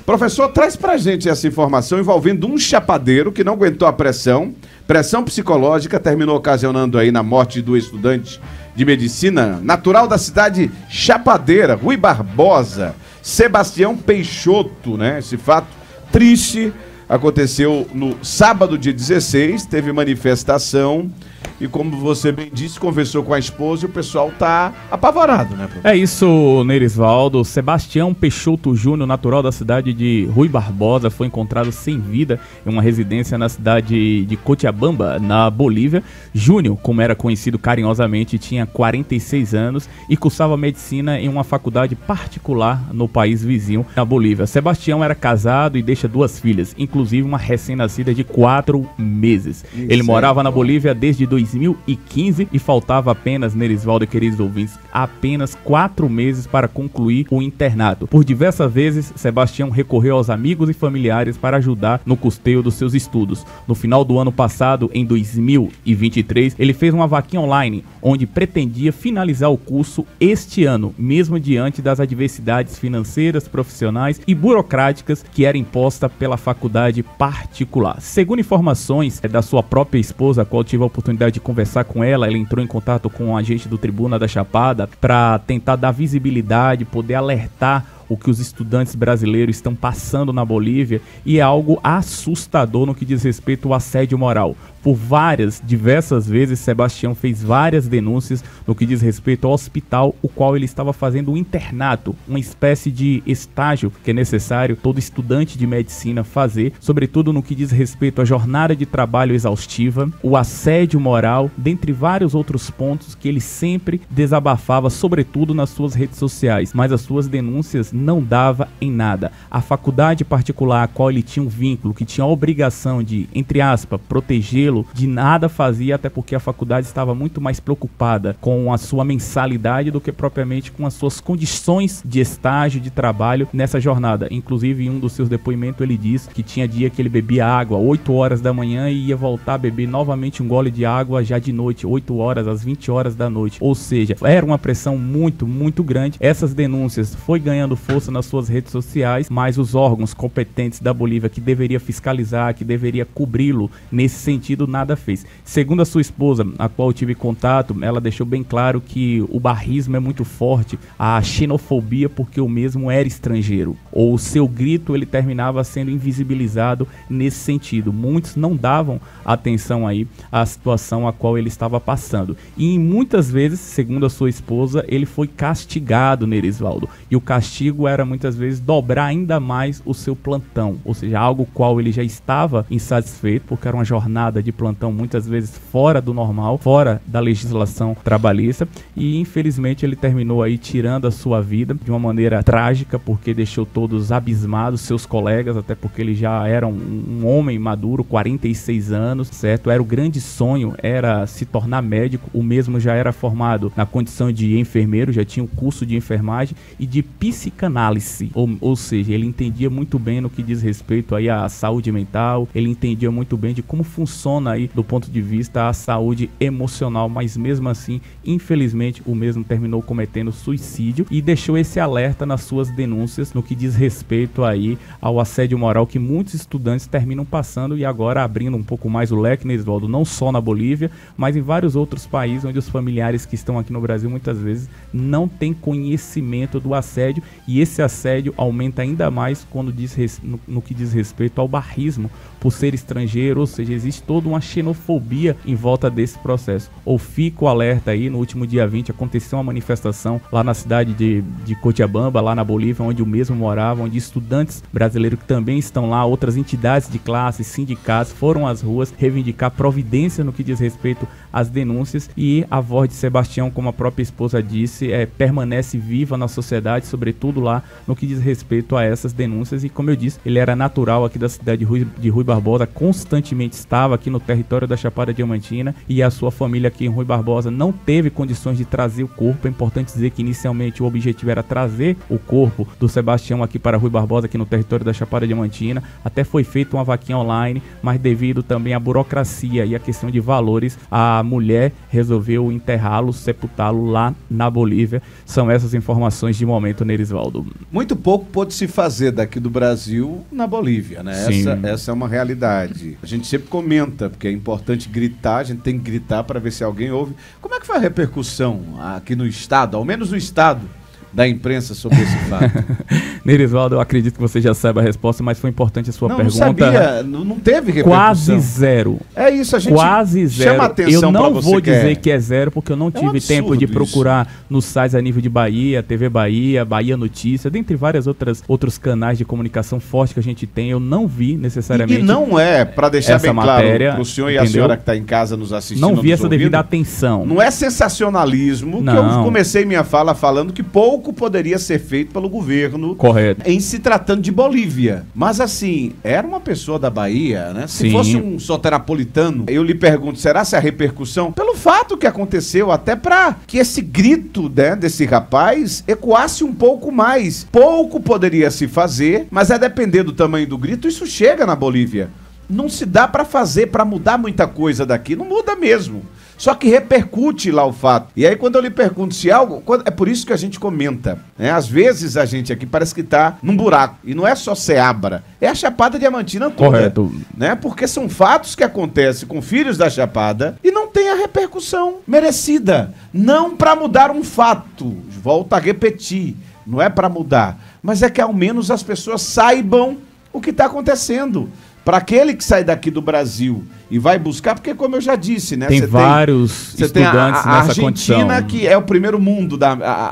Professor, traz pra gente essa informação envolvendo um chapadeiro que não aguentou a pressão psicológica, terminou ocasionando aí na morte do estudante de medicina natural da cidade Chapadeira, Rui Barbosa, Sebastião Peixoto, né? Esse fato triste aconteceu no sábado, dia 16, teve manifestação e, como você bem disse, conversou com a esposa e o pessoal tá apavorado, né, professor? É isso, Nerisvaldo. Sebastião Peixoto Júnior, natural da cidade de Rui Barbosa, foi encontrado sem vida em uma residência na cidade de Cochabamba, na Bolívia. Júnior, como era conhecido carinhosamente, tinha 46 anos e cursava medicina em uma faculdade particular no país vizinho, na Bolívia. Sebastião era casado e deixa 2 filhas, inclusive uma recém-nascida de 4 meses. Ele morava na Bolívia desde 2015 e faltava apenas, Nerisvaldo e queridos ouvintes, apenas 4 meses para concluir o internato. Por diversas vezes, Sebastião recorreu aos amigos e familiares para ajudar no custeio dos seus estudos. No final do ano passado, em 2023, ele fez uma vaquinha online, onde pretendia finalizar o curso este ano, mesmo diante das adversidades financeiras, profissionais e burocráticas que era imposta pela faculdade particular. Segundo informações da sua própria esposa, a qual tive a oportunidade de conversar com ela, ela entrou em contato com um agente do Tribuna da Chapada para tentar dar visibilidade, poder alertar o que os estudantes brasileiros estão passando na Bolívia, e é algo assustador no que diz respeito ao assédio moral. Por diversas vezes, Sebastião fez várias denúncias no que diz respeito ao hospital, o qual ele estava fazendo um internato, uma espécie de estágio que é necessário todo estudante de medicina fazer, sobretudo no que diz respeito à jornada de trabalho exaustiva, o assédio moral, dentre vários outros pontos que ele sempre desabafava, sobretudo nas suas redes sociais, mas as suas denúncias não dava em nada. A faculdade particular a qual ele tinha um vínculo, que tinha a obrigação de, entre aspas, protegê-lo, de nada fazia, até porque a faculdade estava muito mais preocupada com a sua mensalidade do que propriamente com as suas condições de estágio, de trabalho nessa jornada. Inclusive, em um dos seus depoimentos, ele disse que tinha dia que ele bebia água 8 horas da manhã e ia voltar a beber novamente um gole de água já de noite, 8 horas às 20 horas da noite. Ou seja, era uma pressão muito, muito grande. Essas denúncias foi ganhando força nas suas redes sociais, mas os órgãos competentes da Bolívia que deveria fiscalizar, que deveria cobri-lo nesse sentido, nada fez. Segundo a sua esposa, a qual eu tive contato, ela deixou bem claro que o barrismo é muito forte, a xenofobia, porque o mesmo era estrangeiro, ou o seu grito ele terminava sendo invisibilizado nesse sentido. Muitos não davam atenção aí à situação a qual ele estava passando, e muitas vezes, segundo a sua esposa, ele foi castigado, Nerisvaldo, e o castigo era muitas vezes dobrar ainda mais o seu plantão, ou seja, algo qual ele já estava insatisfeito, porque era uma jornada de plantão muitas vezes fora do normal, fora da legislação trabalhista, e infelizmente ele terminou aí tirando a sua vida de uma maneira trágica, porque deixou todos abismados, seus colegas, até porque ele já era um homem maduro, 46 anos, certo? Era o grande sonho, era se tornar médico, o mesmo já era formado na condição de enfermeiro, já tinha o curso de enfermagem e de psicanálise, ou seja, ele entendia muito bem no que diz respeito aí à saúde mental, ele entendia muito bem de como funciona aí do ponto de vista a saúde emocional, mas mesmo assim, infelizmente, o mesmo terminou cometendo suicídio e deixou esse alerta nas suas denúncias no que diz respeito aí ao assédio moral que muitos estudantes terminam passando, e agora abrindo um pouco mais o leque, Nerisvaldo, não só na Bolívia, mas em vários outros países onde os familiares que estão aqui no Brasil muitas vezes não têm conhecimento do assédio, e esse assédio aumenta ainda mais quando no que diz respeito ao barrismo por ser estrangeiro, ou seja, existe toda uma xenofobia em volta desse processo. Ou fica o alerta aí, no último dia 20 aconteceu uma manifestação lá na cidade de Cochabamba, lá na Bolívia, onde o mesmo morava, onde estudantes brasileiros que também estão lá, outras entidades de classe, sindicatos, foram às ruas reivindicar providência no que diz respeito às denúncias, e a voz de Sebastião, como a própria esposa disse, permanece viva na sociedade, sobretudo lá no que diz respeito a essas denúncias, e como eu disse, ele era natural aqui da cidade de Rui Barbosa, constantemente estava aqui no território da Chapada Diamantina, e a sua família aqui em Rui Barbosa não teve condições de trazer o corpo. É importante dizer que inicialmente o objetivo era trazer o corpo do Sebastião aqui para Rui Barbosa, aqui no território da Chapada Diamantina, até foi feita uma vaquinha online, mas devido também à burocracia e à questão de valores, a mulher resolveu enterrá-lo, sepultá-lo lá na Bolívia. São essas informações de momento, Nerisvaldo. Nerivaldo. Muito pouco pôde se fazer daqui do Brasil na Bolívia, né? Essa é uma realidade. A gente sempre comenta, porque é importante gritar, a gente tem que gritar para ver se alguém ouve. Como é que foi a repercussão aqui no estado, ao menos no estado, da imprensa sobre esse fato? Nerivaldo, eu acredito que você já saiba a resposta, mas foi importante a sua pergunta. Não sabia, não teve repercussão. Quase zero. É isso, a gente quase zero. Chama atenção. Eu não vou dizer que é zero, porque eu não tive tempo de procurar nos sites a nível de Bahia, TV Bahia, Bahia Notícia, dentre vários outros canais de comunicação forte que a gente tem. Eu não vi necessariamente. E não é, para deixar bem matéria, claro para o senhor e a senhora que está em casa nos assistindo. Não vi essa devida atenção. Não é sensacionalismo, que eu comecei minha fala falando que pouco poderia ser feito pelo governo. Correto. Em se tratando de Bolívia. Mas assim, era uma pessoa da Bahia, né? Se Sim. fosse um soterapolitano, eu lhe pergunto, será se a repercussão, pelo fato que aconteceu, até para que esse grito, né, desse rapaz ecoasse um pouco mais. Pouco poderia se fazer, mas a depender do tamanho do grito, isso chega na Bolívia. Não se dá para fazer, para mudar muita coisa daqui, não muda mesmo. Só que repercute lá o fato. E aí quando eu lhe pergunto se algo... é por isso que a gente comenta, né? Às vezes a gente aqui parece que tá num buraco. E não é só Ceabra, é a Chapada Diamantina toda. Correto. Né? Porque são fatos que acontecem com filhos da Chapada e não tem a repercussão merecida. Não para mudar um fato. Volto a repetir. Não é para mudar. Mas é que ao menos as pessoas saibam o que está acontecendo. Para aquele que sai daqui do Brasil e vai buscar, porque como eu já disse, né? Tem vários estudantes nessa condição. A Argentina, que é o primeiro mundo,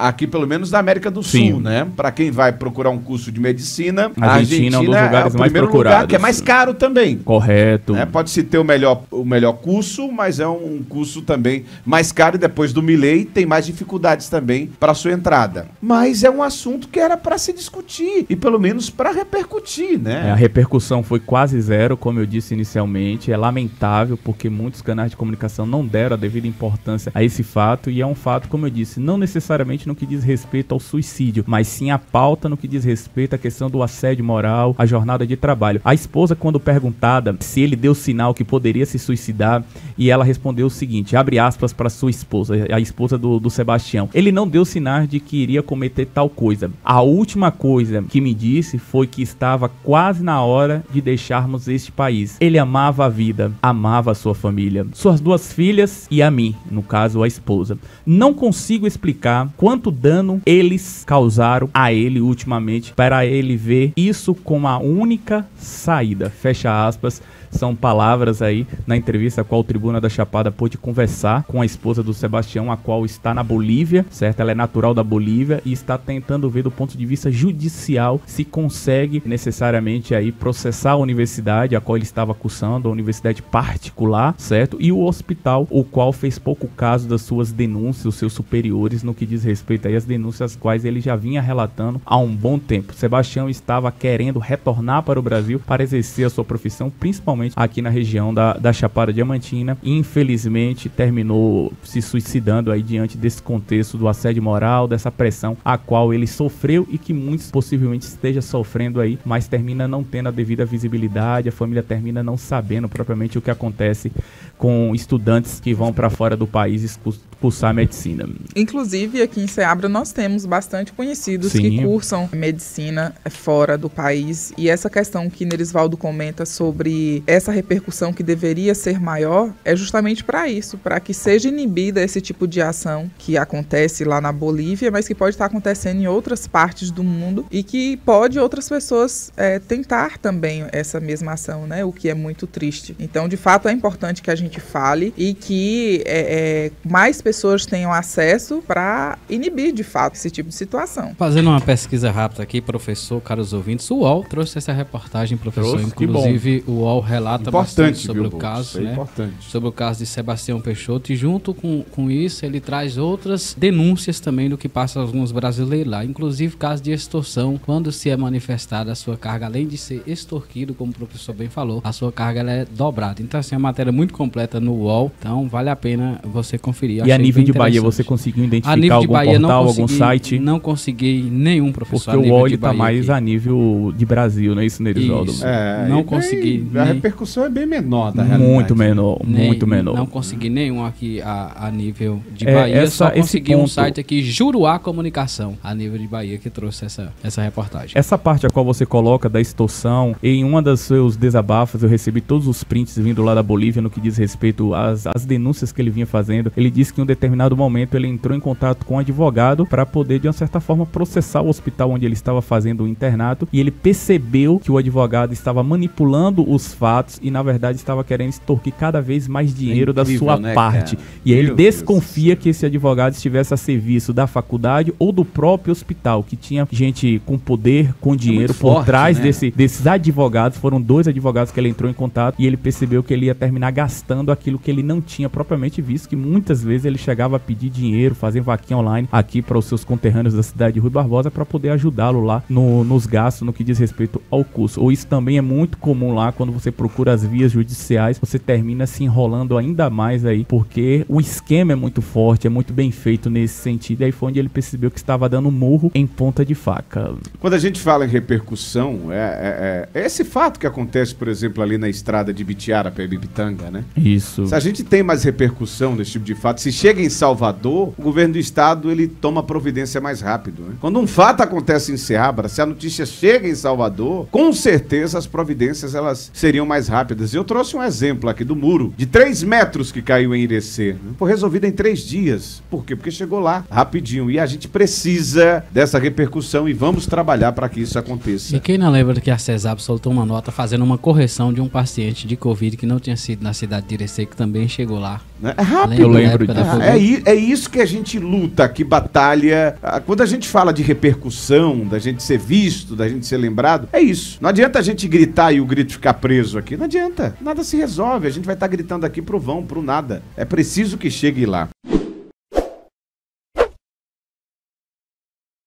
aqui pelo menos da América do Sul, né? Para quem vai procurar um curso de medicina, a Argentina é um dos lugares o mais primeiro procurados. Lugar, que é mais caro também. Correto. Né? Pode-se ter o melhor curso, mas é um curso também mais caro e depois do Milei tem mais dificuldades também para sua entrada. Mas é um assunto que era para se discutir e pelo menos para repercutir, né? A repercussão foi quase zero, como eu disse inicialmente. É lamentável porque muitos canais de comunicação não deram a devida importância a esse fato, e é um fato, como eu disse, não necessariamente no que diz respeito ao suicídio, mas sim a pauta no que diz respeito à questão do assédio moral, à jornada de trabalho. A esposa, quando perguntada se ele deu sinal que poderia se suicidar, e ela respondeu o seguinte, abre aspas para sua esposa, a esposa do Sebastião: ele não deu sinais de que iria cometer tal coisa. A última coisa que me disse foi que estava quase na hora de deixarmos este país. Ele amava a vida, amava a sua família, suas 2 filhas e a mim, no caso a esposa. Não consigo explicar quanto dano eles causaram a ele ultimamente para ele ver isso como a única saída. Fecha aspas. São palavras aí na entrevista a qual o Tribuna da Chapada pôde conversar com a esposa do Sebastião, a qual está na Bolívia, certo? Ela é natural da Bolívia e está tentando ver do ponto de vista judicial se consegue necessariamente aí processar a universidade a qual ele estava cursando, a universidade particular, certo? E o hospital, o qual fez pouco caso das suas denúncias, os seus superiores, no que diz respeito aí às denúncias as quais ele já vinha relatando há um bom tempo. Sebastião estava querendo retornar para o Brasil para exercer a sua profissão, principalmente aqui na região da Chapada Diamantina. Infelizmente terminou se suicidando aí diante desse contexto do assédio moral, dessa pressão a qual ele sofreu e que muitos possivelmente esteja sofrendo aí, mas termina não tendo a devida visibilidade, a família termina não sabendo propriamente o que acontece com estudantes que vão para fora do país cursar medicina. Inclusive aqui em Ceabra nós temos bastante conhecidos que cursam medicina fora do país, e essa questão que Nerisvaldo comenta sobre essa repercussão que deveria ser maior é justamente para isso, para que seja inibida esse tipo de ação que acontece lá na Bolívia, mas que pode estar acontecendo em outras partes do mundo e que pode outras pessoas tentar também essa mesma ação, né? O que é muito triste. Então, de fato, é importante que a gente fale e que mais pessoas tenham acesso para inibir, de fato, esse tipo de situação. Fazendo uma pesquisa rápida aqui, professor, caros ouvintes, o UOL trouxe essa reportagem, professor. Inclusive, o UOL relata bastante sobre o caso, né? Sobre o caso de Sebastião Peixoto, e junto com isso ele traz outras denúncias também do que passa alguns brasileiros lá, inclusive caso de extorsão, quando se é manifestada a sua carga, além de ser extorquido, como o professor bem falou, a sua carga ela é dobrada. divulgado. Então, assim, é uma matéria muito completa no UOL, então vale a pena você conferir. E a nível de Bahia, você conseguiu identificar algum portal, algum site? Não consegui nenhum, professor. Porque o UOL está mais a nível de Brasil, não é isso, Nerivaldo? Não consegui. A repercussão é bem menor da realidade. Muito menor. Não consegui nenhum aqui a nível de Bahia, só consegui um site aqui, Juruá Comunicação, a nível de Bahia, que trouxe essa reportagem. Essa parte a qual você coloca da extorsão, em uma das seus desabafos, eu recebi todos os prints vindo lá da Bolívia no que diz respeito às denúncias que ele vinha fazendo. Ele disse que em um determinado momento ele entrou em contato com um advogado para poder, de uma certa forma, processar o hospital onde ele estava fazendo o internato, e ele percebeu que o advogado estava manipulando os fatos e, na verdade, estava querendo extorquir cada vez mais dinheiro da sua parte. Cara? E aí ele desconfia que esse advogado estivesse a serviço da faculdade ou do próprio hospital, que tinha gente com poder, com dinheiro por trás desses advogados. Foram 2 advogados que ele entrou em contato e ele percebeu que ele ia terminar gastando aquilo que ele não tinha propriamente visto, que muitas vezes ele chegava a pedir dinheiro, fazer vaquinha online aqui para os seus conterrâneos da cidade de Rui Barbosa para poder ajudá-lo lá nos gastos no que diz respeito ao curso. Ou isso também é muito comum lá, quando você procura as vias judiciais, você termina se enrolando ainda mais aí, porque o esquema é muito forte, é muito bem feito nesse sentido, e aí foi onde ele percebeu que estava dando murro em ponta de faca. Quando a gente fala em repercussão, é esse fato que acontece, por exemplo, ali na estrada de Bitiara para Ibipitanga, né? Isso. Se a gente tem mais repercussão desse tipo de fato, se chega em Salvador, o governo do estado, ele toma providência mais rápido, né? Quando um fato acontece em Ceabra, se a notícia chega em Salvador, com certeza as providências, elas seriam mais rápidas. Eu trouxe um exemplo aqui do muro de 3 metros que caiu em Irecê, né? Foi resolvido em 3 dias. Por quê? Porque chegou lá rapidinho. E a gente precisa dessa repercussão e vamos trabalhar para que isso aconteça. E quem não lembra que a CESAB soltou uma nota fazendo uma correção de um paciente de Covid que não tinha sido na cidade de Irecê, que também chegou lá. É rápido. Eu lembro disso. É isso que a gente luta, que batalha. Quando a gente fala de repercussão, da gente ser visto, da gente ser lembrado, é isso. Não adianta a gente gritar e o grito ficar preso aqui. Não adianta. Nada se resolve. A gente vai estar gritando aqui pro vão, pro nada. É preciso que chegue lá.